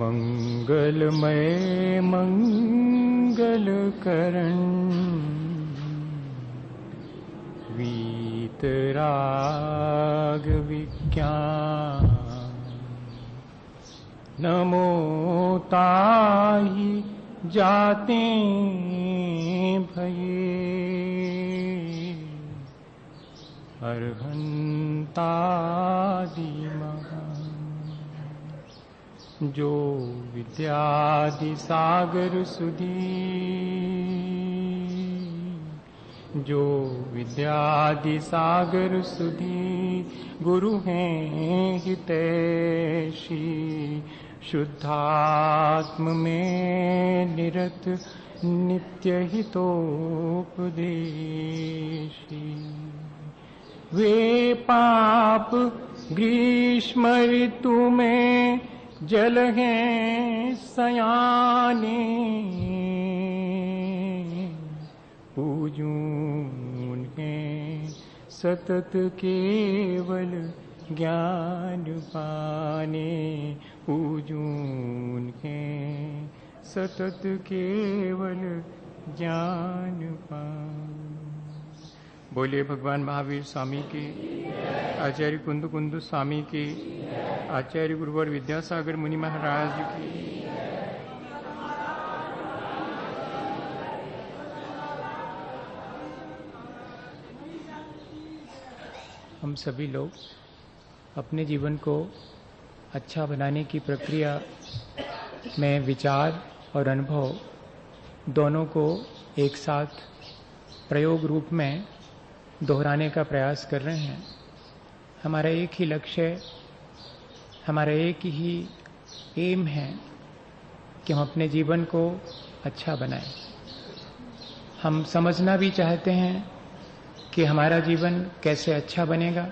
मंगलमय मंगल करण वीतराग विज्ञान नमो ताहि जाते भये अर्हंतादि महान जो विद्यादि सागर सुधी जो विद्यादि सागर सुधी गुरु हैं हितैषी शुद्धात्म में निरत नित्य हितोपदेशी वे पाप ग्रीष्म ऋतु में जल हैं सयाने पूजून हैं सतत केवल ज्ञान पाने पूजून हैं सतत केवल ज्ञान पाने। बोलिए भगवान महावीर स्वामी की, आचार्य कुंद कुंद स्वामी की, आचार्य गुरुवर विद्यासागर मुनि महाराज की। हम सभी लोग अपने जीवन को अच्छा बनाने की प्रक्रिया में विचार और अनुभव दोनों को एक साथ प्रयोग रूप में दोहराने का प्रयास कर रहे हैं। हमारा एक ही लक्ष्य, हमारा एक ही एम है कि हम अपने जीवन को अच्छा बनाएं। हम समझना भी चाहते हैं कि हमारा जीवन कैसे अच्छा बनेगा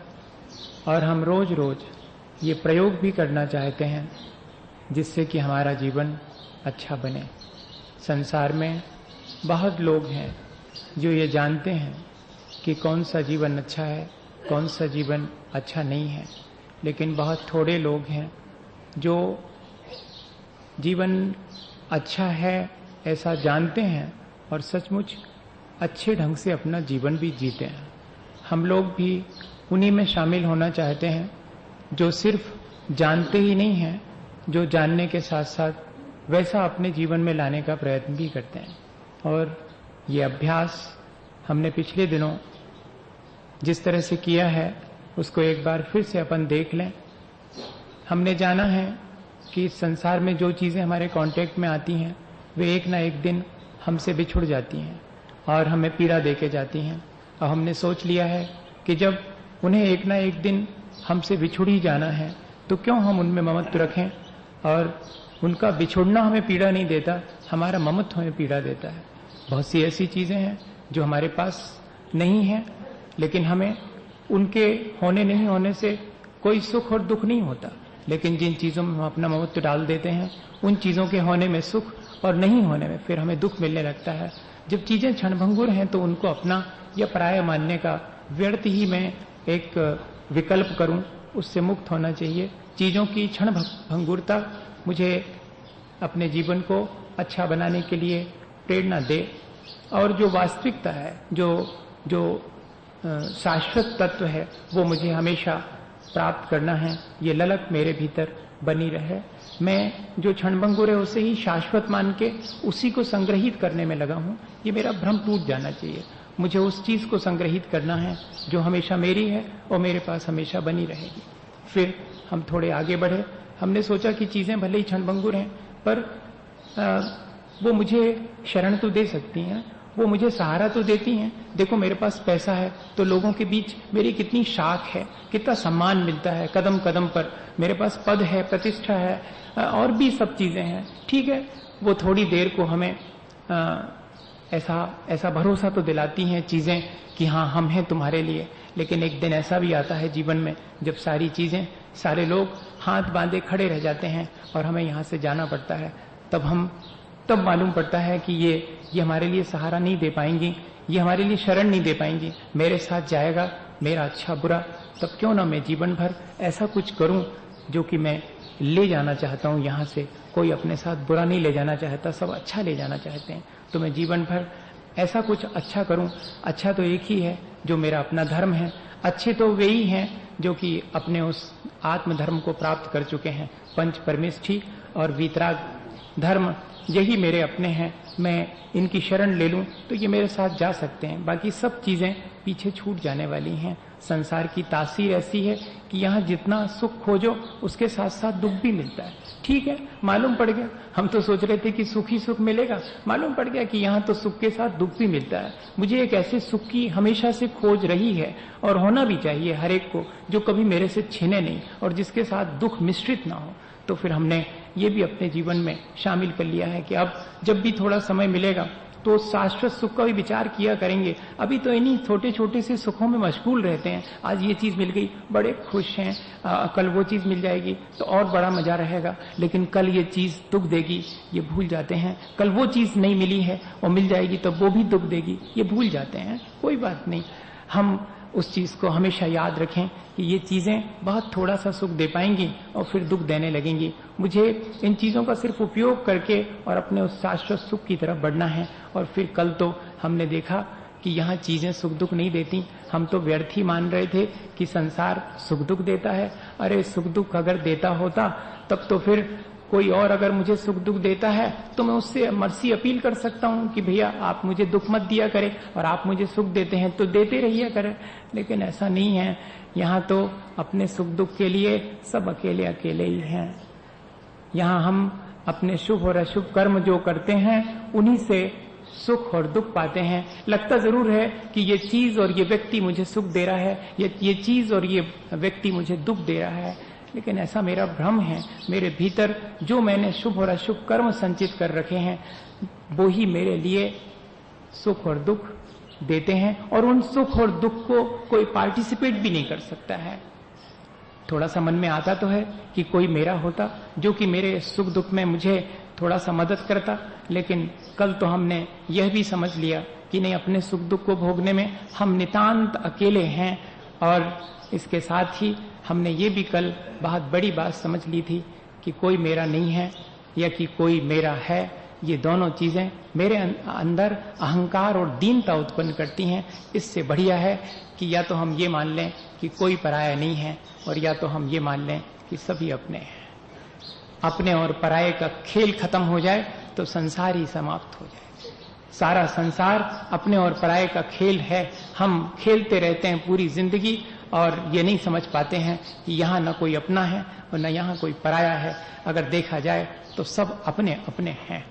और हम रोज रोज ये प्रयोग भी करना चाहते हैं जिससे कि हमारा जीवन अच्छा बने। संसार में बहुत लोग हैं जो ये जानते हैं कि कौन सा जीवन अच्छा है, कौन सा जीवन अच्छा नहीं है, लेकिन बहुत थोड़े लोग हैं जो जीवन अच्छा है ऐसा जानते हैं और सचमुच अच्छे ढंग से अपना जीवन भी जीते हैं। हम लोग भी उन्हीं में शामिल होना चाहते हैं जो सिर्फ जानते ही नहीं हैं, जो जानने के साथ साथ वैसा अपने जीवन में लाने का प्रयत्न भी करते हैं। और ये अभ्यास हमने पिछले दिनों जिस तरह से किया है उसको एक बार फिर से अपन देख लें। हमने जाना है कि इस संसार में जो चीजें हमारे कांटेक्ट में आती हैं वे एक ना एक दिन हमसे बिछुड़ जाती हैं और हमें पीड़ा देके जाती हैं। और हमने सोच लिया है कि जब उन्हें एक ना एक दिन हमसे बिछुड़ ही जाना है तो क्यों हम उनमें ममत्व रखें। और उनका बिछुड़ना हमें पीड़ा नहीं देता, हमारा ममत्व हमें पीड़ा देता है। बहुत सी ऐसी चीजें हैं जो हमारे पास नहीं है, लेकिन हमें उनके होने नहीं होने से कोई सुख और दुख नहीं होता। लेकिन जिन चीजों में हम अपना ममत्व डाल देते हैं उन चीजों के होने में सुख और नहीं होने में फिर हमें दुख मिलने लगता है। जब चीजें क्षणभंगुर हैं तो उनको अपना या पराया मानने का व्यर्थ ही मैं एक विकल्प करूं, उससे मुक्त होना चाहिए। चीजों की क्षणभंगुरता मुझे अपने जीवन को अच्छा बनाने के लिए प्रेरणा दे और जो वास्तविकता है, जो शाश्वत तत्व है वो मुझे हमेशा प्राप्त करना है। ये ललक मेरे भीतर बनी रहे। मैं जो क्षणभंगुर है उसे ही शाश्वत मान के उसी को संग्रहित करने में लगा हूं। ये मेरा भ्रम टूट जाना चाहिए। मुझे उस चीज को संग्रहित करना है जो हमेशा मेरी है और मेरे पास हमेशा बनी रहेगी। फिर हम थोड़े आगे बढ़े। हमने सोचा कि चीजें भले ही क्षणभंगुर हैं पर वो मुझे शरण तो दे सकती हैं, वो मुझे सहारा तो देती हैं। देखो मेरे पास पैसा है तो लोगों के बीच मेरी कितनी शाख है, कितना सम्मान मिलता है कदम कदम पर। मेरे पास पद है, प्रतिष्ठा है और भी सब चीजें हैं। ठीक है, वो थोड़ी देर को हमें ऐसा भरोसा तो दिलाती हैं चीजें कि हाँ हम हैं तुम्हारे लिए। लेकिन एक दिन ऐसा भी आता है जीवन में जब सारी चीजें, सारे लोग हाथ बांधे खड़े रह जाते हैं और हमें यहाँ से जाना पड़ता है। तब मालूम पड़ता है कि ये हमारे लिए सहारा नहीं दे पाएंगी, ये हमारे लिए शरण नहीं दे पाएंगी, मेरे साथ जाएगा मेरा अच्छा बुरा, तब क्यों ना मैं जीवन भर ऐसा कुछ करूं जो कि मैं ले जाना चाहता हूं यहां से। कोई अपने साथ बुरा नहीं ले जाना चाहता, सब अच्छा ले जाना चाहते हैं, तो मैं जीवन भर ऐसा कुछ अच्छा करूं। अच्छा तो एक ही है जो मेरा अपना धर्म है, अच्छे तो वे ही हैं जो कि अपने उस आत्म धर्म को प्राप्त कर चुके हैं। पंच परमेष्ठी और वीतराग धर्म यही मेरे अपने हैं, मैं इनकी शरण ले लूं तो ये मेरे साथ जा सकते हैं, बाकी सब चीजें पीछे छूट जाने वाली हैं। संसार की तासीर ऐसी है कि यहाँ जितना सुख खोजो उसके साथ साथ दुख भी मिलता है। ठीक है, मालूम पड़ गया, हम तो सोच रहे थे कि सुख ही सुख मिलेगा, मालूम पड़ गया कि यहाँ तो सुख के साथ दुख भी मिलता है। मुझे एक ऐसे सुख की हमेशा से खोज रही है और होना भी चाहिए हर एक को, जो कभी मेरे से छिने नहीं और जिसके साथ दुख मिश्रित ना हो। तो फिर हमने ये भी अपने जीवन में शामिल कर लिया है कि अब जब भी थोड़ा समय मिलेगा तो शाश्वत सुख का भी विचार किया करेंगे। अभी तो इन्हीं छोटे छोटे से सुखों में मशगूल रहते हैं, आज ये चीज मिल गई बड़े खुश हैं, कल वो चीज मिल जाएगी तो और बड़ा मजा रहेगा, लेकिन कल ये चीज दुख देगी ये भूल जाते हैं, कल वो चीज नहीं मिली है और मिल जाएगी तो वो भी दुख देगी ये भूल जाते हैं। कोई बात नहीं, हम उस चीज को हमेशा याद रखें कि ये चीजें बहुत थोड़ा सा सुख दे पाएंगी और फिर दुख देने लगेंगी। मुझे इन चीजों का सिर्फ उपयोग करके और अपने उस शाश्वत सुख की तरफ बढ़ना है। और फिर कल तो हमने देखा कि यहाँ चीजें सुख दुख नहीं देती, हम तो व्यर्थ ही मान रहे थे कि संसार सुख दुख देता है। अरे सुख दुख अगर देता होता तब तो फिर कोई और अगर मुझे सुख दुख देता है तो मैं उससे मर्सी अपील कर सकता हूं कि भैया आप मुझे दुख मत दिया करें, और आप मुझे सुख देते हैं तो देते रहिए करें। लेकिन ऐसा नहीं है, यहाँ तो अपने सुख दुख के लिए सब अकेले अकेले ही हैं। यहाँ हम अपने शुभ और अशुभ कर्म जो करते हैं उन्हीं से सुख और दुख पाते हैं। लगता जरूर है कि ये चीज और ये व्यक्ति मुझे सुख दे रहा है, ये चीज और ये व्यक्ति मुझे दुख दे रहा है, लेकिन ऐसा मेरा भ्रम है। मेरे भीतर जो मैंने शुभ और अशुभ कर्म संचित कर रखे हैं वो ही मेरे लिए सुख और दुख देते हैं, और उन सुख और दुख को कोई पार्टिसिपेट भी नहीं कर सकता है। थोड़ा सा मन में आता तो है कि कोई मेरा होता जो कि मेरे सुख दुख में मुझे थोड़ा सा मदद करता, लेकिन कल तो हमने यह भी समझ लिया कि नहीं, अपने सुख दुख को भोगने में हम नितांत अकेले हैं। और इसके साथ ही हमने ये भी कल बहुत बड़ी बात समझ ली थी कि कोई मेरा नहीं है या कि कोई मेरा है, ये दोनों चीजें मेरे अंदर अहंकार और दीनता उत्पन्न करती हैं। इससे बढ़िया है कि या तो हम ये मान लें कि कोई पराया नहीं है, और या तो हम ये मान लें कि सभी अपने हैं। अपने और पराये का खेल खत्म हो जाए तो संसार ही समाप्त हो जाए। सारा संसार अपने और पराये का खेल है। हम खेलते रहते हैं पूरी जिंदगी और ये नहीं समझ पाते हैं कि यहाँ न कोई अपना है और न यहाँ कोई पराया है। अगर देखा जाए तो सब अपने अपने हैं।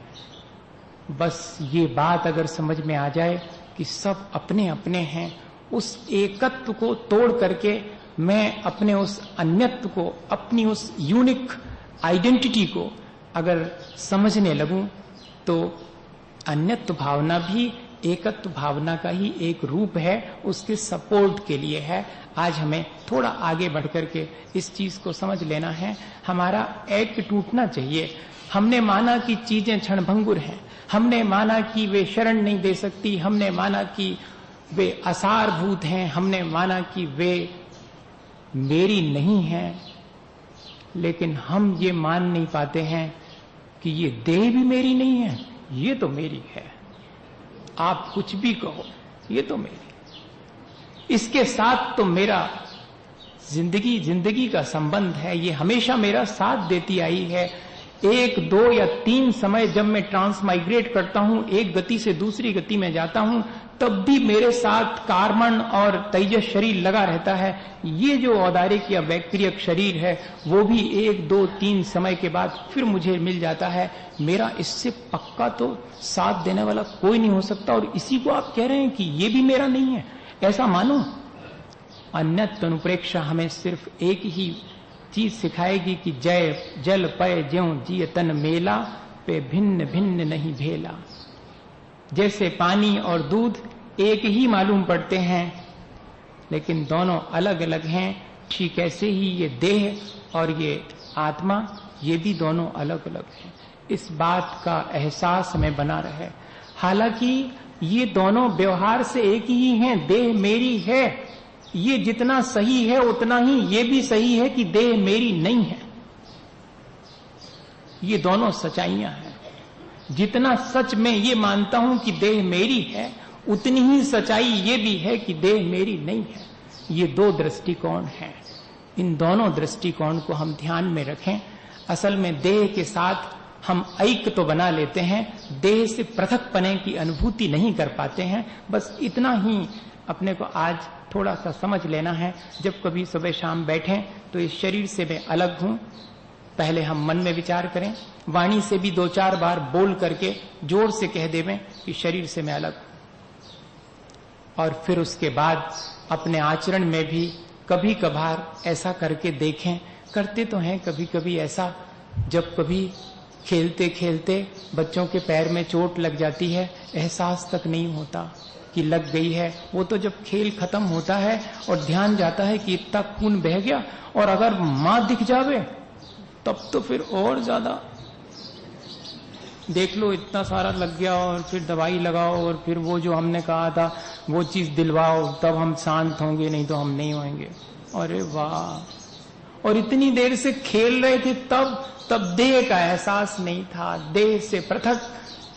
बस ये बात अगर समझ में आ जाए कि सब अपने अपने हैं, उस एकत्व को तोड़ करके मैं अपने उस अन्यत्व को, अपनी उस यूनिक आइडेंटिटी को अगर समझने लगूं तो अन्यत्व भावना भी एकत्व भावना का ही एक रूप है, उसके सपोर्ट के लिए है। आज हमें थोड़ा आगे बढ़ करके इस चीज को समझ लेना है। हमारा ऐक्ट टूटना चाहिए। हमने माना कि चीजें क्षणभंगुर हैं, हमने माना कि वे शरण नहीं दे सकती, हमने माना कि वे असारभूत हैं, हमने माना कि वे मेरी नहीं हैं, लेकिन हम ये मान नहीं पाते हैं कि ये देह भी मेरी नहीं है, ये तो मेरी है। आप कुछ भी कहो, ये तो मेरी, इसके साथ तो मेरा जिंदगी का संबंध है, ये हमेशा मेरा साथ देती आई है। 1, 2 या 3 समय जब मैं ट्रांसमाइग्रेट करता हूं, एक गति से दूसरी गति में जाता हूं, तब भी मेरे साथ कार्बन और तेजस शरीर लगा रहता है। ये जो औदारिक या बैक्टीरियक शरीर है वो भी 1, 2, 3 समय के बाद फिर मुझे मिल जाता है। मेरा इससे पक्का तो साथ देने वाला कोई नहीं हो सकता, और इसी को आप कह रहे हैं कि ये भी मेरा नहीं है। ऐसा मानो। अन्यत अनुप्रेक्षा हमें सिर्फ एक ही चीज सिखाएगी कि जय जल पय ज्यों जिय तन मेला, पे भिन्न भिन्न नहीं भेला। जैसे पानी और दूध एक ही मालूम पड़ते हैं लेकिन दोनों अलग अलग हैं, ठीक ऐसे ही ये देह और ये आत्मा, ये भी दोनों अलग अलग हैं। इस बात का एहसास हमें बना रहे। हालांकि ये दोनों व्यवहार से एक ही हैं, देह मेरी है, ये जितना सही है उतना ही ये भी सही है कि देह मेरी नहीं है। ये दोनों सच्चाइयां हैं। जितना सच मैं ये मानता हूं कि देह मेरी है, उतनी ही सच्चाई ये भी है कि देह मेरी नहीं है। ये दो दृष्टिकोण हैं। इन दोनों दृष्टिकोण को हम ध्यान में रखें। असल में देह के साथ हम ऐक्य तो बना लेते हैं, देह से पृथक पने की अनुभूति नहीं कर पाते हैं। बस इतना ही अपने को आज थोड़ा सा समझ लेना है। जब कभी सुबह शाम बैठें तो इस शरीर से मैं अलग हूं, पहले हम मन में विचार करें, वाणी से भी 2-4 बार बोल करके जोर से कह देवें कि शरीर से मैं अलग हूं। और फिर उसके बाद अपने आचरण में भी कभी कभार ऐसा करके देखें। करते तो हैं कभी कभी ऐसा, जब कभी खेलते खेलते बच्चों के पैर में चोट लग जाती है, एहसास तक नहीं होता कि लग गई है। वो तो जब खेल खत्म होता है और ध्यान जाता है कि इतना खून बह गया, और अगर मां दिख जावे तब तो फिर और ज्यादा, देख लो इतना सारा लग गया और फिर दवाई लगाओ और फिर वो जो हमने कहा था वो चीज दिलवाओ, तब हम शांत होंगे, नहीं तो हम नहीं होंगे। अरे वाह! और इतनी देर से खेल रहे थे तब देह का एहसास नहीं था। देह से पृथक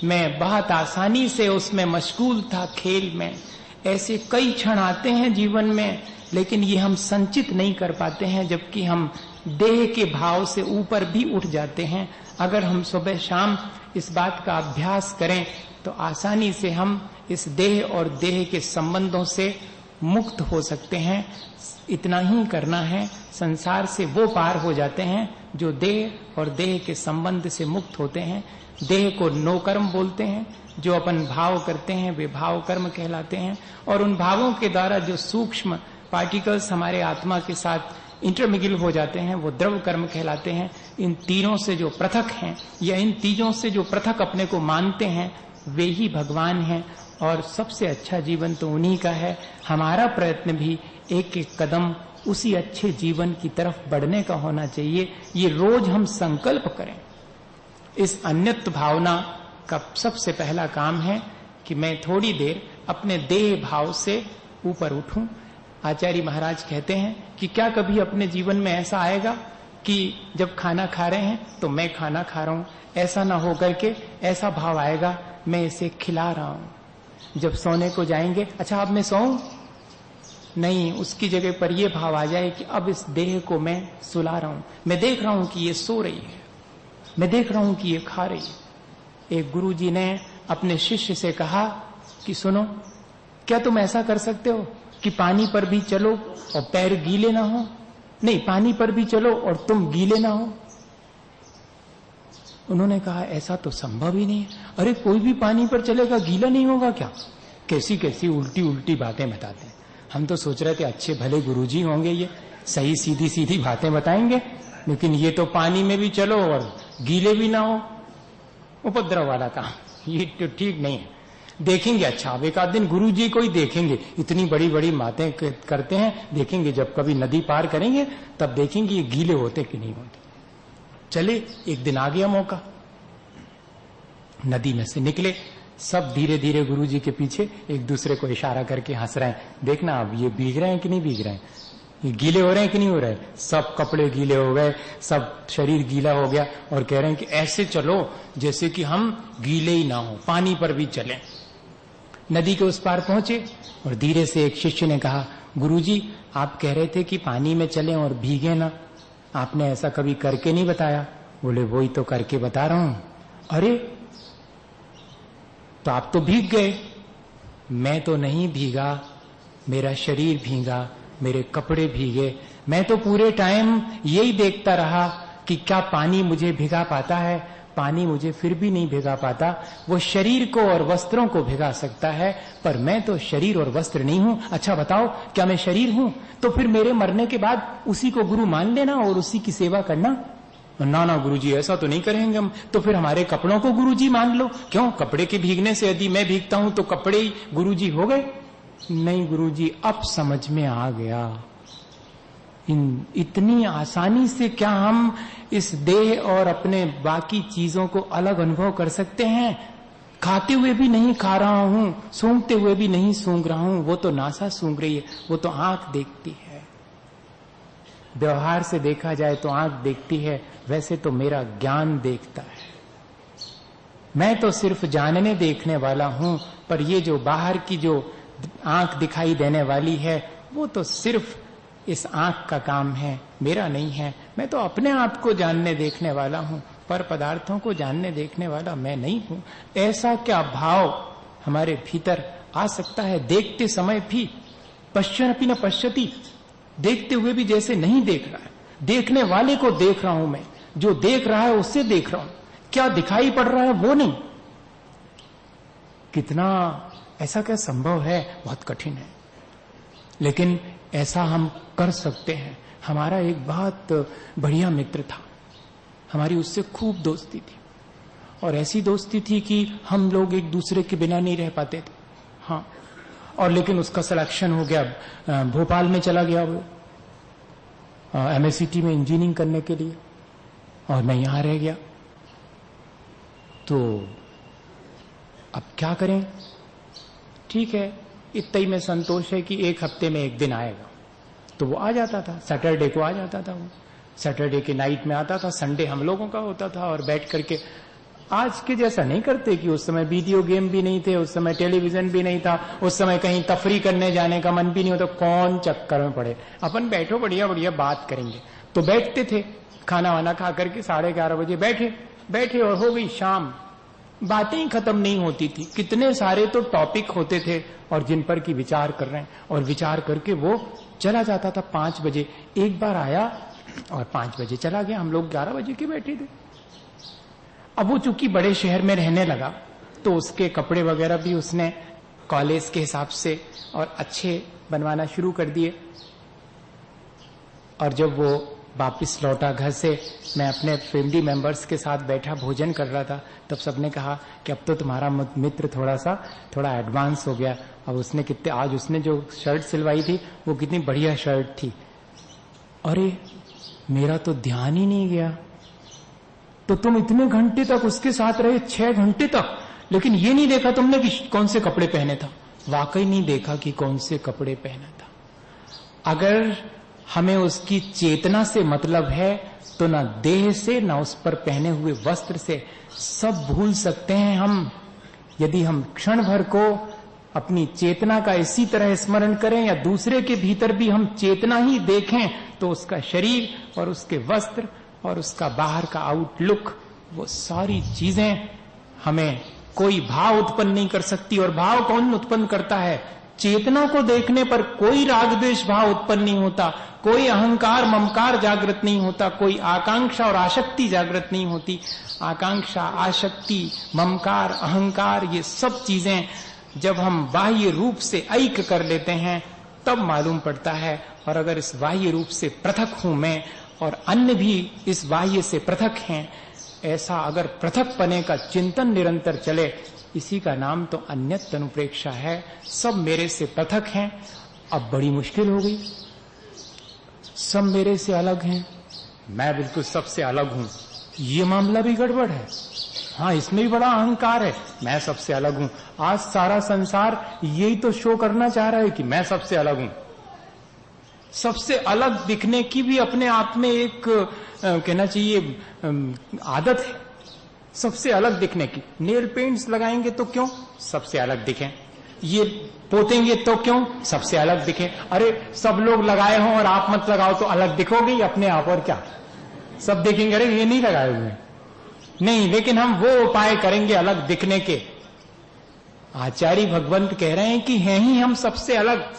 मैं बहुत आसानी से उसमें मशगूल था, खेल में। ऐसे कई क्षण आते हैं जीवन में, लेकिन ये हम संचित नहीं कर पाते हैं, जबकि हम देह के भाव से ऊपर भी उठ जाते हैं। अगर हम सुबह शाम इस बात का अभ्यास करें तो आसानी से हम इस देह और देह के संबंधों से मुक्त हो सकते हैं। इतना ही करना है, संसार से वो पार हो जाते हैं जो देह और देह के संबंध से मुक्त होते हैं। देह को नो कर्म बोलते हैं, जो अपन भाव करते हैं वे भाव कर्म कहलाते हैं, और उन भावों के द्वारा जो सूक्ष्म पार्टिकल्स हमारे आत्मा के साथ इंटरमिगिल हो जाते हैं वो द्रव कर्म कहलाते हैं। इन तीनों से जो पृथक हैं या इन तीनों से जो पृथक अपने को मानते हैं वे ही भगवान हैं। और सबसे अच्छा जीवन तो उन्हीं का है। हमारा प्रयत्न भी एक एक कदम उसी अच्छे जीवन की तरफ बढ़ने का होना चाहिए। ये रोज हम संकल्प करें। इस अन्यत्व भावना का सबसे पहला काम है कि मैं थोड़ी देर अपने देह भाव से ऊपर उठूं। आचार्य महाराज कहते हैं कि क्या कभी अपने जीवन में ऐसा आएगा कि जब खाना खा रहे हैं तो मैं खाना खा रहा हूं, ऐसा ना हो करके ऐसा भाव आएगा मैं इसे खिला रहा हूं। जब सोने को जाएंगे, अच्छा अब मैं सोऊं, नहीं, उसकी जगह पर यह भाव आ जाए कि अब इस देह को मैं सुला रहा हूं, मैं देख रहा हूं कि ये सो रही है, मैं देख रहा हूं कि ये खा रही है। एक गुरुजी ने अपने शिष्य से कहा कि सुनो, क्या तुम ऐसा कर सकते हो कि पानी पर भी चलो और पैर गीले ना हो? नहीं, पानी पर भी चलो और तुम गीले ना हो। उन्होंने कहा ऐसा तो संभव ही नहीं है। अरे कोई भी पानी पर चलेगा गीला नहीं होगा क्या? कैसी कैसी उल्टी उल्टी बातें बताते हैं। हम तो सोच रहे थे अच्छे भले गुरुजी होंगे, ये सही सीधी सीधी बातें बताएंगे, लेकिन ये तो पानी में भी चलो और गीले भी ना हो, उपद्रव वाला काम, ये तो ठीक नहीं है। देखेंगे, अच्छा अब एक आध दिन गुरुजी को ही देखेंगे, इतनी बड़ी बड़ी बातें करते हैं, देखेंगे जब कभी नदी पार करेंगे तब देखेंगे ये गीले होते कि नहीं होते। चले, एक दिन आ गया मौका, नदी में से निकले, सब धीरे धीरे गुरुजी के पीछे एक दूसरे को इशारा करके हंस रहे हैं, देखना अब ये भीग रहे हैं कि नहीं भीग रहे हैं, ये गीले हो रहे हैं कि नहीं हो रहे। सब कपड़े गीले हो गए, सब शरीर गीला हो गया, और कह रहे हैं कि ऐसे चलो जैसे कि हम गीले ही ना हो, पानी पर भी चलें। नदी के उस पार पहुंचे और धीरे से एक शिष्य ने कहा, गुरुजी आप कह रहे थे कि पानी में चलें और भीगे ना, आपने ऐसा कभी करके नहीं बताया। बोले वही तो करके बता रहा हूं। अरे तो आप तो भीग गए। मैं तो नहीं भीगा, मेरा शरीर भीगा, मेरे कपड़े भीगे, मैं तो पूरे टाइम यही देखता रहा कि क्या पानी मुझे भिगा पाता है। पानी मुझे फिर भी नहीं भिगा पाता, वो शरीर को और वस्त्रों को भिगा सकता है, पर मैं तो शरीर और वस्त्र नहीं हूं। अच्छा बताओ, क्या मैं शरीर हूं? तो फिर मेरे मरने के बाद उसी को गुरु मान लेना और उसी की सेवा करना। ना ना गुरुजी ऐसा तो नहीं करेंगे हम, तो फिर हमारे कपड़ों को गुरुजी मान लो। क्यों? कपड़े के भीगने से यदि मैं भीगता हूं तो कपड़े ही गुरुजी हो गए। नहीं गुरुजी, अब समझ में आ गया, इतनी आसानी से क्या हम इस देह और अपने बाकी चीजों को अलग अनुभव कर सकते हैं? खाते हुए भी नहीं खा रहा हूं, सूंघते हुए भी नहीं सूंघ रहा हूं, वो तो नासा सूंघ रही है, वो तो आंख देखती है। व्यवहार से देखा जाए तो आंख देखती है, वैसे तो मेरा ज्ञान देखता है। मैं तो सिर्फ जानने देखने वाला हूं, पर ये जो बाहर की जो आंख दिखाई देने वाली है, वो तो सिर्फ इस आंख का काम है, मेरा नहीं है। मैं तो अपने आप को जानने देखने वाला हूं, पर पदार्थों को जानने देखने वाला मैं नहीं हूं। ऐसा क्या भाव हमारे भीतर आ सकता है? देखते समय भी पश्यन्नपि न पश्यति, देखते हुए भी जैसे नहीं देख रहा है। देखने वाले को देख रहा हूं मैं, जो देख रहा है उससे देख रहा हूं, क्या दिखाई पड़ रहा है वो नहीं। कितना ऐसा क्या संभव है? बहुत कठिन है, लेकिन ऐसा हम कर सकते हैं। हमारा एक बहुत बढ़िया मित्र था, हमारी उससे खूब दोस्ती थी, और ऐसी दोस्ती थी कि हम लोग एक दूसरे के बिना नहीं रह पाते थे। हाँ, और लेकिन उसका सिलेक्शन हो गया, भोपाल में चला गया वो MSCT में इंजीनियरिंग करने के लिए, और मैं यहां रह गया। तो अब क्या करें? ठीक है, इतना ही में संतोष है कि एक हफ्ते में एक दिन आएगा, तो वो आ जाता था। सैटरडे को आ जाता था, वो सैटरडे के नाइट में आता था, संडे हम लोगों का होता था। और बैठ करके आज के जैसा नहीं करते कि उस समय वीडियो गेम भी नहीं थे, उस समय टेलीविजन भी नहीं था, उस समय कहीं तफरी करने जाने का मन भी नहीं होता, कौन चक्कर में पड़े, अपन बैठो बढ़िया बढ़िया बात करेंगे। तो बैठते थे, खाना वाना खा करके 11:30 बजे बैठे और हो गई शाम, बातें ही खत्म नहीं होती थी। कितने सारे तो टॉपिक होते थे और जिन पर की विचार कर रहे हैं, और विचार करके वो चला जाता था 5 बजे। एक बार आया और 5 बजे चला गया, हम लोग 11 बजे के बैठे थे। अब वो चूंकि बड़े शहर में रहने लगा, तो उसके कपड़े वगैरह भी उसने कॉलेज के हिसाब से और अच्छे बनवाना शुरू कर दिए। और जब वो वापिस लौटा घर से, मैं अपने फैमिली मेंबर्स के साथ बैठा भोजन कर रहा था, तब सबने कहा कि अब तो तुम्हारा मित्र थोड़ा एडवांस हो गया। अब उसने कितने, आज उसने जो शर्ट सिलवाई थी वो कितनी बढ़िया शर्ट थी। अरे मेरा तो ध्यान ही नहीं गया। तो तुम इतने घंटे तक उसके साथ रहे, 6 घंटे तक, लेकिन ये नहीं देखा तुमने कि कौन से कपड़े पहने था? वाकई नहीं देखा कि कौन से कपड़े पहना था। अगर हमें उसकी चेतना से मतलब है, तो ना देह से, ना उस पर पहने हुए वस्त्र से, सब भूल सकते हैं हम। यदि हम क्षण भर को अपनी चेतना का इसी तरह स्मरण करें, या दूसरे के भीतर भी हम चेतना ही देखें, तो उसका शरीर और उसके वस्त्र और उसका बाहर का आउटलुक, वो सारी चीजें हमें कोई भाव उत्पन्न नहीं कर सकती। और भाव कौन उत्पन्न करता है? चेतना को देखने पर कोई राग द्वेष भाव उत्पन्न नहीं होता, कोई अहंकार ममकार जागृत नहीं होता, कोई आकांक्षा और आसक्ति जागृत नहीं होती। आकांक्षा, आसक्ति, ममकार, अहंकार, ये सब चीजें जब हम बाह्य रूप से ऐक्य कर लेते हैं, तब मालूम पड़ता है। और अगर इस बाह्य रूप से पृथक हूं मैं, और अन्य भी इस बाह्य से पृथक हैं, ऐसा अगर पृथक पने का चिंतन निरंतर चले, इसी का नाम तो अन्यत अनुप्रेक्षा है। सब मेरे से पृथक हैं। अब बड़ी मुश्किल हो गई, सब मेरे से अलग हैं, मैं बिल्कुल सबसे अलग हूं, ये मामला भी गड़बड़ है। हाँ, इसमें भी बड़ा अहंकार है, मैं सबसे अलग हूं। आज सारा संसार यही तो शो करना चाह रहा है कि मैं सबसे अलग हूं। सबसे अलग दिखने की भी अपने आप में एक कहना चाहिए आदत है, सबसे अलग दिखने की। नेल पेंट्स लगाएंगे तो क्यों? सबसे अलग दिखें। ये पोतेंगे तो क्यों? सबसे अलग दिखे। अरे सब लोग लगाए हों और आप मत लगाओ तो अलग दिखोगे ही अपने आप, और क्या? सब देखेंगे अरे ये नहीं लगाए हुए, नहीं, लेकिन हम वो उपाय करेंगे अलग दिखने के। आचार्य भगवंत कह रहे हैं कि हैं ही हम सबसे अलग,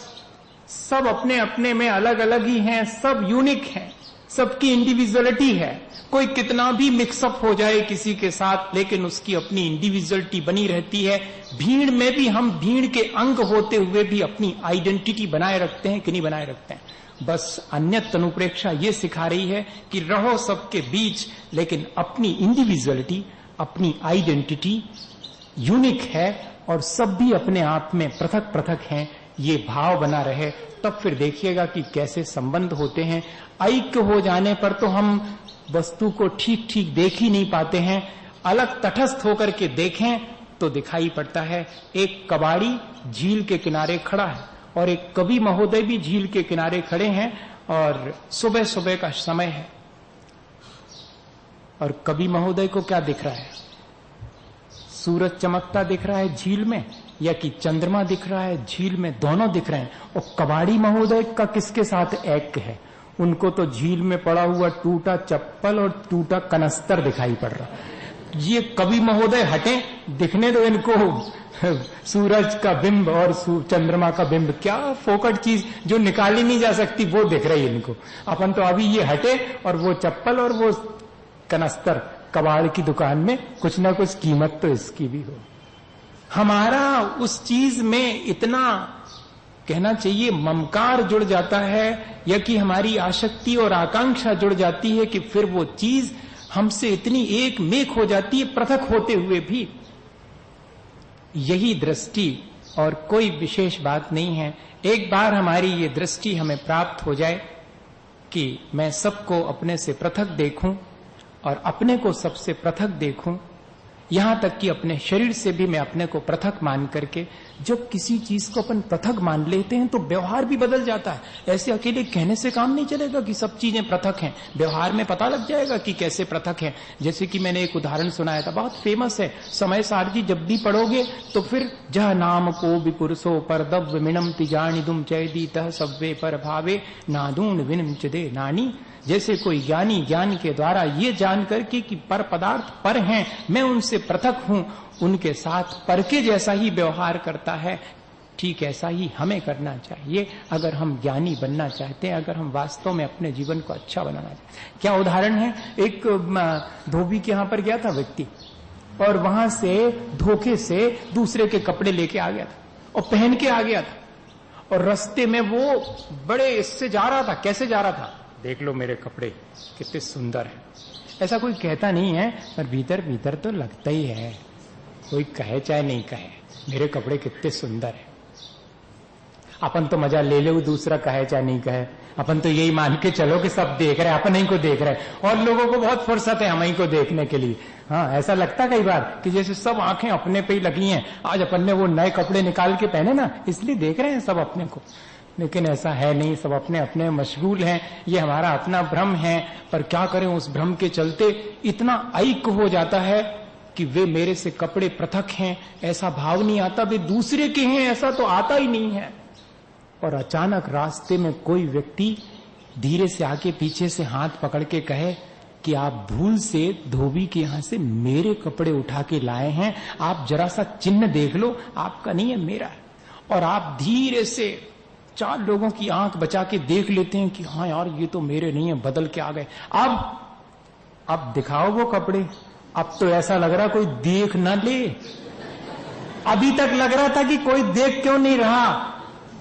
सब अपने अपने में अलग अलग ही हैं, सब यूनिक हैं, सबकी इंडिविजुअलिटी है। कोई कितना भी मिक्सअप हो जाए किसी के साथ, लेकिन उसकी अपनी इंडिविजुअलिटी बनी रहती है। भीड़ में भी हम भीड़ के अंग होते हुए भी अपनी आइडेंटिटी बनाए रखते हैं कि नहीं बनाए रखते हैं? बस अन्यत अनुप्रेक्षा ये सिखा रही है कि रहो सबके बीच, लेकिन अपनी इंडिविजुअलिटी, अपनी आइडेंटिटी यूनिक है, और सब भी अपने आप में पृथक पृथक हैं। ये भाव बना रहे, तब फिर देखिएगा कि कैसे संबंध होते हैं। ऐक्य हो जाने पर तो हम वस्तु को ठीक ठीक देख ही नहीं पाते हैं, अलग तटस्थ होकर के देखें तो दिखाई पड़ता है। एक कबाड़ी झील के किनारे खड़ा है और एक कवि महोदय भी झील के किनारे खड़े हैं और सुबह सुबह का समय है, और कवि महोदय को क्या दिख रहा है? सूरज चमकता दिख रहा है झील में, या कि चंद्रमा दिख रहा है झील में? दोनों दिख रहे हैं। और कबाड़ी महोदय का किसके साथ ऐक्य है? उनको तो झील में पड़ा हुआ टूटा चप्पल और टूटा कनस्तर दिखाई पड़ रहा। ये कवि महोदय हटे, दिखने दो इनको सूरज का बिंब और चंद्रमा का बिंब, क्या फोकट चीज जो निकाली नहीं जा सकती वो दिख रही है इनको। अपन तो अभी ये हटे और वो चप्पल और वो कनस्तर, कबाड़ की दुकान में कुछ ना कुछ कीमत तो इसकी भी हो। हमारा उस चीज में इतना कहना चाहिए ममकार जुड़ जाता है, या कि हमारी आसक्ति और आकांक्षा जुड़ जाती है कि फिर वो चीज हमसे इतनी एक मेक हो जाती है, पृथक होते हुए भी। यही दृष्टि और कोई विशेष बात नहीं है। एक बार हमारी ये दृष्टि हमें प्राप्त हो जाए कि मैं सबको अपने से पृथक देखूं और अपने को सबसे पृथक देखूं, यहां तक कि अपने शरीर से भी मैं अपने को पृथक मान करके, जब किसी चीज को अपन पृथक मान लेते हैं तो व्यवहार भी बदल जाता है। ऐसे अकेले कहने से काम नहीं चलेगा कि सब चीजें पृथक हैं, व्यवहार में पता लग जाएगा कि कैसे पृथक है। जैसे कि मैंने एक उदाहरण सुनाया था, बहुत फेमस है, समय सारजी जब भी पढ़ोगे तो फिर जह नाम को विपुरुषो पर दव्य मिनम तिजानी दुम चैदी तह सव्वे पर भावे नादून विनम चदे नानी। जैसे कोई ज्ञानी ज्ञान के द्वारा ये जान करके कि पर पदार्थ पर हैं, मैं उनसे पृथक हूं, उनके साथ पर के जैसा ही व्यवहार करता है, ठीक ऐसा ही हमें करना चाहिए अगर हम ज्ञानी बनना चाहते हैं, अगर हम वास्तव में अपने जीवन को अच्छा बनाना चाहते हैं। क्या उदाहरण है, एक धोबी के यहां पर गया था व्यक्ति, और वहां से धोखे से दूसरे के कपड़े लेके आ गया था और पहन के आ गया था, और रास्ते में वो बड़े इससे जा रहा था। कैसे जा रहा था? देख लो मेरे कपड़े कितने सुंदर हैं। ऐसा कोई कहता नहीं है, पर भीतर भीतर तो लगता ही है, कोई कहे चाहे नहीं कहे, मेरे कपड़े कितने सुंदर हैं। अपन तो मजा ले लो, दूसरा कहे चाहे नहीं कहे, अपन तो यही मान के चलो कि सब देख रहे हैं, अपन ही को देख रहे हैं, और लोगों को बहुत फुर्सत है हम ही को देखने के लिए। हाँ, ऐसा लगता कई बार कि जैसे सब आंखें अपने पे ही लगी हैं, आज अपन ने वो नए कपड़े निकाल के पहने ना, इसलिए देख रहे हैं सब अपने को। लेकिन ऐसा है नहीं, सब अपने अपने मशगूल हैं, ये हमारा अपना भ्रम है। पर क्या करें, उस भ्रम के चलते इतना ऐक्य हो जाता है कि वे मेरे से कपड़े पृथक हैं ऐसा भाव नहीं आता, वे दूसरे के हैं ऐसा तो आता ही नहीं है। और अचानक रास्ते में कोई व्यक्ति धीरे से आके पीछे से हाथ पकड़ के कहे कि आप भूल से धोबी के यहां से मेरे कपड़े उठा के लाए हैं, आप जरा सा चिन्ह देख लो, आपका नहीं है मेरा है। और आप धीरे से 4 लोगों की आंख बचा के देख लेते हैं कि हाँ यार ये तो मेरे नहीं है, बदल के आ गए। अब दिखाओ वो कपड़े। अब तो ऐसा लग रहा कोई देख ना ले। अभी तक लग रहा था कि कोई देख क्यों नहीं रहा,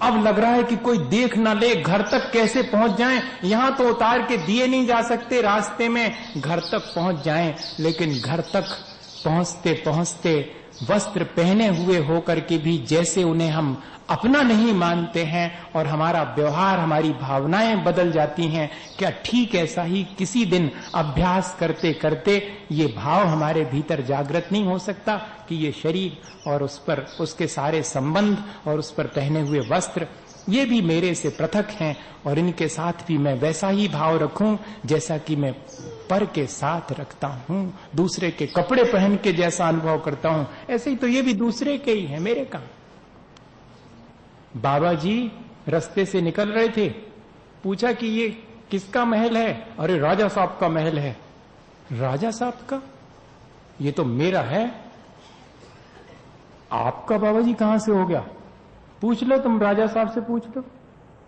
अब लग रहा है कि कोई देख ना ले। घर तक कैसे पहुंच जाएं? यहां तो उतार के दिए नहीं जा सकते, रास्ते में घर तक पहुंच जाएं। लेकिन घर तक पहुंचते पहुंचते वस्त्र पहने हुए होकर के भी जैसे उन्हें हम अपना नहीं मानते हैं और हमारा व्यवहार, हमारी भावनाएं बदल जाती हैं। क्या ठीक ऐसा ही किसी दिन अभ्यास करते करते ये भाव हमारे भीतर जागृत नहीं हो सकता कि ये शरीर और उस पर उसके सारे संबंध और उस पर पहने हुए वस्त्र ये भी मेरे से पृथक हैं, और इनके साथ भी मैं वैसा ही भाव रखूं जैसा कि मैं पर के साथ रखता हूं, दूसरे के कपड़े पहन के जैसा अनुभव करता हूं, ऐसे ही तो ये भी दूसरे के ही है, मेरे कहां। बाबा जी रास्ते से निकल रहे थे, पूछा कि ये किसका महल है? अरे राजा साहब का महल है। राजा साहब का? ये तो मेरा है। आपका बाबा जी कहां से हो गया? पूछ लो, तुम राजा साहब से पूछ लो,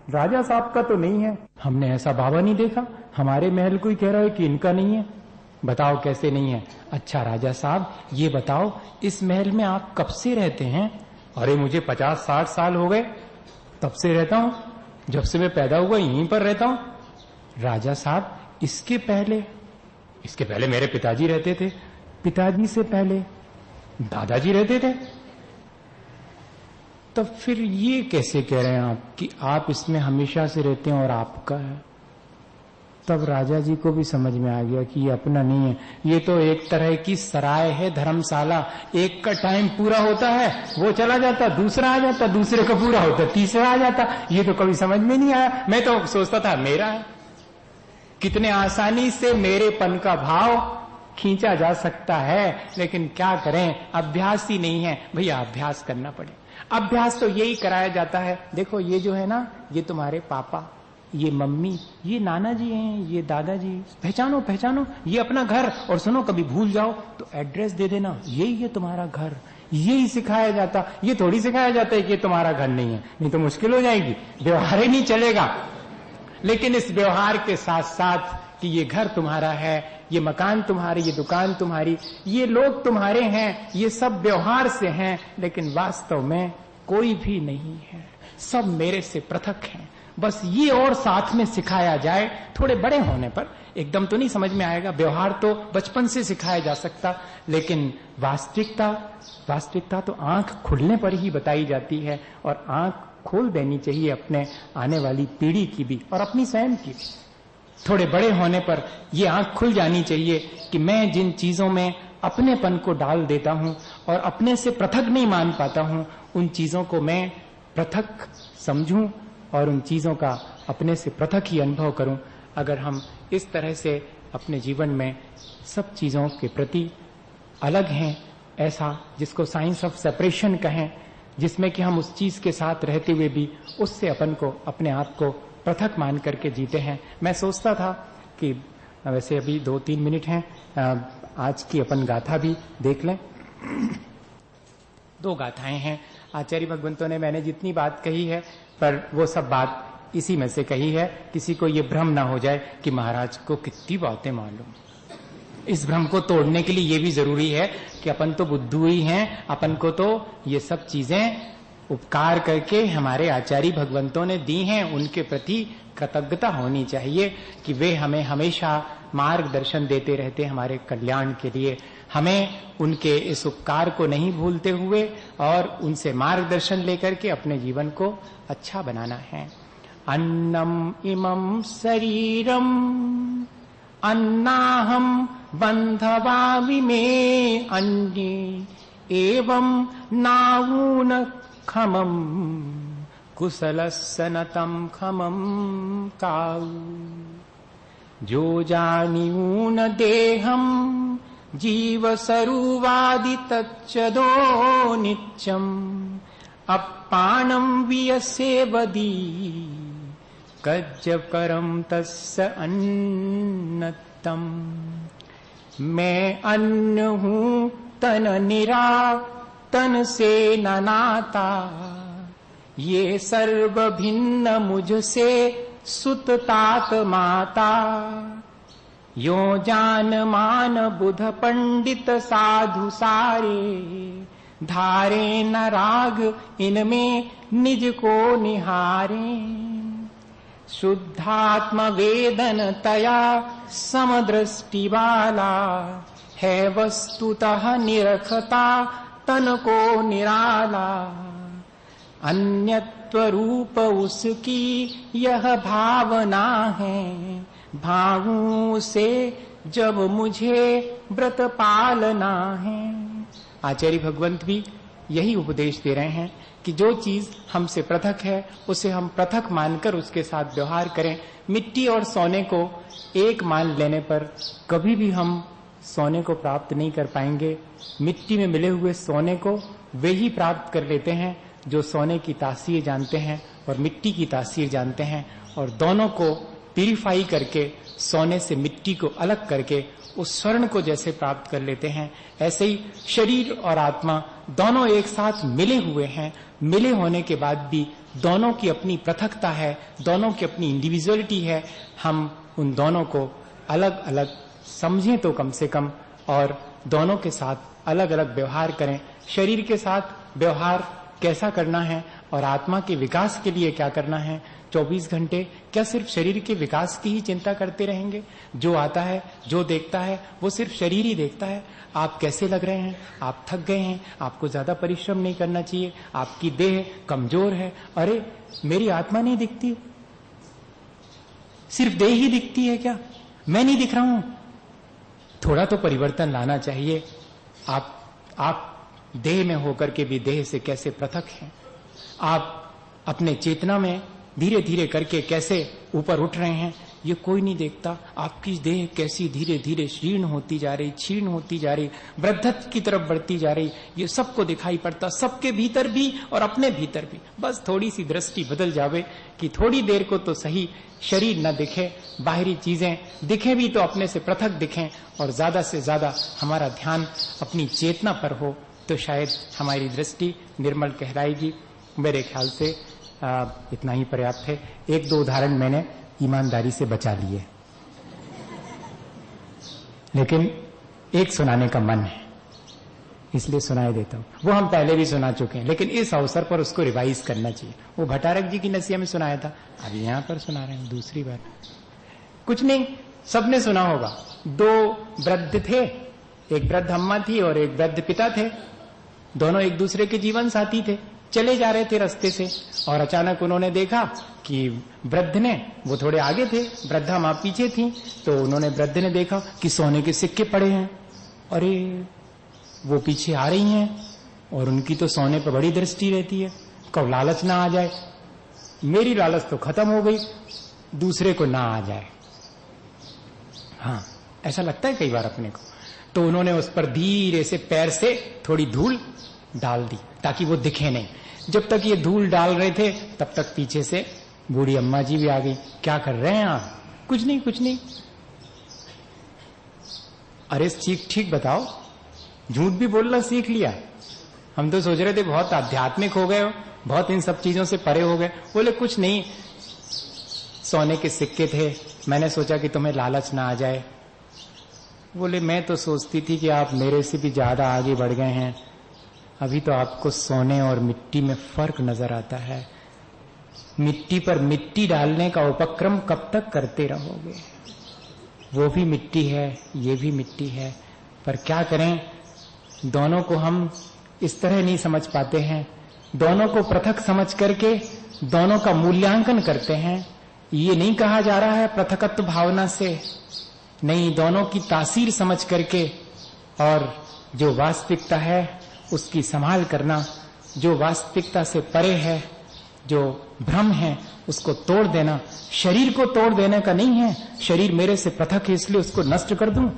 राजा साहब का तो नहीं है। हमने ऐसा बाबा नहीं देखा, हमारे महल कोई कह रहा है कि इनका नहीं है। बताओ कैसे नहीं है? अच्छा राजा साहब ये बताओ, इस महल में आप कब से रहते हैं? अरे मुझे 50-60 साल हो गए, तब से रहता हूं, जब से मैं पैदा हुआ यहीं पर रहता हूं। राजा साहब इसके पहले मेरे पिताजी रहते थे, पिताजी से पहले दादाजी रहते थे। तब फिर ये कैसे कह रहे हैं आप कि आप इसमें हमेशा से रहते हैं और आपका है? तब राजा जी को भी समझ में आ गया कि ये अपना नहीं है, ये तो एक तरह की सराय है, धर्मशाला। एक का टाइम पूरा होता है, वो चला जाता, दूसरा आ जाता, दूसरे का पूरा होता, तीसरा आ जाता। ये तो कभी समझ में नहीं आया। मैं तो सोचता था मेरा है, कितने आसानी से मेरेपन का भाव खींचा जा सकता है, लेकिन क्या करें, अभ्यास ही नहीं है। भैया अभ्यास करना पड़े। अभ्यास तो यही कराया जाता है। देखो ये जो है ना, ये तुम्हारे पापा, ये मम्मी, ये नाना जी हैं, ये दादाजी, पहचानो पहचानो, ये अपना घर। और सुनो, कभी भूल जाओ तो एड्रेस दे देना, यही है तुम्हारा घर। यही सिखाया जाता। ये थोड़ी सिखाया जाता है कि तुम्हारा घर नहीं है, नहीं तो मुश्किल हो जाएगी, व्यवहार ही नहीं चलेगा। लेकिन इस व्यवहार के साथ साथ कि ये घर तुम्हारा है, ये मकान तुम्हारी, ये दुकान तुम्हारी, ये लोग तुम्हारे हैं, ये सब व्यवहार से हैं, लेकिन वास्तव में कोई भी नहीं है, सब मेरे से पृथक हैं। बस ये और साथ में सिखाया जाए। थोड़े बड़े होने पर एकदम तो नहीं समझ में आएगा, व्यवहार तो बचपन से सिखाया जा सकता, लेकिन वास्तविकता तो आंख खुलने पर ही बताई जाती है। और आंख खोल देनी चाहिए अपने आने वाली पीढ़ी की भी और अपनी स्वयं की भी। थोड़े बड़े होने पर ये आंख खुल जानी चाहिए कि मैं जिन चीजों में अपनेपन को डाल देता हूं और अपने से पृथक नहीं मान पाता हूं, उन चीजों को मैं पृथक समझूं और उन चीजों का अपने से पृथक ही अनुभव करूं। अगर हम इस तरह से अपने जीवन में सब चीजों के प्रति अलग हैं, ऐसा जिसको साइंस ऑफ सेपरेशन कहें, जिसमें कि हम उस चीज के साथ रहते हुए भी उससे अपन को, अपने आप को पृथक मान करके जीते हैं। मैं सोचता था कि वैसे अभी 2-3 मिनट हैं, आज की अपन गाथा भी देख लें। 2 गाथाएं हैं आचार्य भगवंतों ने। मैंने जितनी बात कही है, पर वो सब बात इसी में से कही है। किसी को ये भ्रम ना हो जाए कि महाराज को कितनी बातें मालूम। इस भ्रम को तोड़ने के लिए ये भी जरूरी है कि अपन तो बुद्धू ही हैं, अपन को तो ये सब चीजें उपकार करके हमारे आचार्य भगवंतों ने दी हैं, उनके प्रति कृतज्ञता होनी चाहिए कि वे हमें हमेशा मार्गदर्शन देते रहते हमारे कल्याण के लिए। हमें उनके इस उपकार को नहीं भूलते हुए और उनसे मार्गदर्शन लेकर के अपने जीवन को अच्छा बनाना है। अन्नम इमं शरीरम अन्नाहम बंधवामि में अन्ये एवं नाऊन खमम कुशलस्सनतम खमम काउ जो जानिऊन देहम जीव सरुवादि तच्चदो नित्यम अपानम वियसेवदी कज्जकरम तस्य अन्नतम। मैं अन्न हूँ तन निरा तन से न नाता, ये सर्व भिन्न मुझसे सुत तात माता। यो जान मान बुध पंडित साधु सारे, धारे न राग इनमें निज को निहारे। शुद्धात्म वेदन तया समदृष्टि वाला, है वस्तुतः निरखता तन को निराला। अन्यत्व रूप उसकी यह भावना है, भावों से जब मुझे व्रत पालना है। आचार्य भगवंत भी यही उपदेश दे रहे हैं कि जो चीज हमसे पृथक है उसे हम पृथक मानकर उसके साथ व्यवहार करें। मिट्टी और सोने को एक मान लेने पर कभी भी हम सोने को प्राप्त नहीं कर पाएंगे। मिट्टी में मिले हुए सोने को वे ही प्राप्त कर लेते हैं जो सोने की तासीर जानते हैं और मिट्टी की तासीर जानते हैं, और दोनों को प्यूरिफाई करके सोने से मिट्टी को अलग करके उस स्वर्ण को जैसे प्राप्त कर लेते हैं, ऐसे ही शरीर और आत्मा दोनों एक साथ मिले हुए हैं। मिले होने के बाद भी दोनों की अपनी पृथकता है, दोनों की अपनी इंडिविजुअलिटी है। हम उन दोनों को अलग अलग समझें तो कम से कम, और दोनों के साथ अलग अलग व्यवहार करें। शरीर के साथ व्यवहार कैसा करना है और आत्मा के विकास के लिए क्या करना है। 24 घंटे क्या सिर्फ शरीर के विकास की ही चिंता करते रहेंगे? जो आता है, जो देखता है, वो सिर्फ शरीर ही देखता है। आप कैसे लग रहे हैं, आप थक गए हैं, आपको ज्यादा परिश्रम नहीं करना चाहिए, आपकी देह कमजोर है। अरे मेरी आत्मा नहीं दिखती, सिर्फ देह ही दिखती है क्या? मैं नहीं दिख रहा हूं? थोड़ा तो परिवर्तन लाना चाहिए। आप देह में होकर के भी देह से कैसे पृथक हैं। आप अपने चेतना में धीरे धीरे करके कैसे ऊपर उठ रहे हैं, ये कोई नहीं देखता। आपकी देह कैसी धीरे धीरे क्षीण होती जा रही, क्षीण होती जा रही, वृद्धत्व की तरफ बढ़ती जा रही, ये सबको दिखाई पड़ता, सबके भीतर भी और अपने भीतर भी। बस थोड़ी सी दृष्टि बदल जावे कि थोड़ी देर को तो सही शरीर न दिखे, बाहरी चीजें दिखे भी तो अपने से पृथक दिखें, और ज्यादा से ज्यादा हमारा ध्यान अपनी चेतना पर हो, तो शायद हमारी दृष्टि निर्मल कहलाएगी। मेरे ख्याल से इतना ही पर्याप्त है। एक दो उदाहरण मैंने ईमानदारी से बचा लिए, लेकिन एक सुनाने का मन है, इसलिए सुनाई देता हूं। वो हम पहले भी सुना चुके हैं, लेकिन इस अवसर पर उसको रिवाइज करना चाहिए। वो भट्टारक जी की नसीहत में सुनाया था, अब यहां पर सुना रहे हैं दूसरी बार। कुछ नहीं, सबने सुना होगा। दो वृद्ध थे, एक वृद्ध अम्मा थी और एक वृद्ध पिता थे। दोनों एक दूसरे के जीवन साथी थे। चले जा रहे थे रास्ते से, और अचानक उन्होंने देखा कि वृद्ध ने, वो थोड़े आगे थे, वृद्धा मां पीछे थी, तो उन्होंने वृद्ध ने देखा कि सोने के सिक्के पड़े हैं। अरे वो पीछे आ रही हैं और उनकी तो सोने पर बड़ी दृष्टि रहती है, कब लालच ना आ जाए, मेरी लालच तो खत्म हो गई, दूसरे को ना आ जाए। हाँ, ऐसा लगता है कई बार अपने को। तो उन्होंने उस पर धीरे से पैर से थोड़ी धूल डाल दी ताकि वो दिखे नहीं। जब तक ये धूल डाल रहे थे तब तक पीछे से बूढ़ी अम्मा जी भी आ गई। क्या कर रहे हैं आप? कुछ नहीं, कुछ नहीं। अरे ठीक बताओ, झूठ भी बोलना सीख लिया। हम तो सोच रहे थे बहुत आध्यात्मिक हो गए हो, बहुत इन सब चीजों से परे हो गए। बोले कुछ नहीं, सोने के सिक्के थे, मैंने सोचा कि तुम्हें लालच ना आ जाए। बोले मैं तो सोचती थी कि आप मेरे से भी ज्यादा आगे बढ़ गए हैं, अभी तो आपको सोने और मिट्टी में फर्क नजर आता है। मिट्टी पर मिट्टी डालने का उपक्रम कब तक करते रहोगे? वो भी मिट्टी है, ये भी मिट्टी है, पर क्या करें, दोनों को हम इस तरह नहीं समझ पाते हैं। दोनों को पृथक समझ करके दोनों का मूल्यांकन करते हैं। ये नहीं कहा जा रहा है पृथकत्व भावना से, नहीं, दोनों की तासीर समझ करके और जो वास्तविकता है उसकी संभाल करना, जो वास्तविकता से परे है, जो भ्रम है, उसको तोड़ देना। शरीर को तोड़ देने का नहीं है, शरीर मेरे से पृथक है इसलिए उसको नष्ट कर दूं,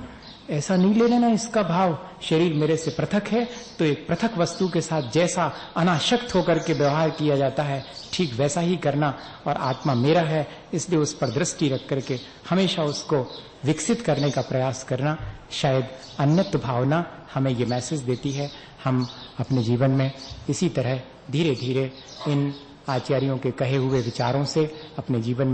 ऐसा नहीं ले लेना इसका भाव। शरीर मेरे से पृथक है तो एक पृथक वस्तु के साथ जैसा अनाशक्त होकर के व्यवहार किया जाता है, ठीक वैसा ही करना। और आत्मा मेरा है इसलिए उस पर दृष्टि रख करके हमेशा उसको विकसित करने का प्रयास करना। शायद अन्यत्व भावना हमें ये मैसेज देती है। हम अपने जीवन में इसी तरह धीरे धीरे इन आचार्यों के कहे हुए विचारों से अपने जीवन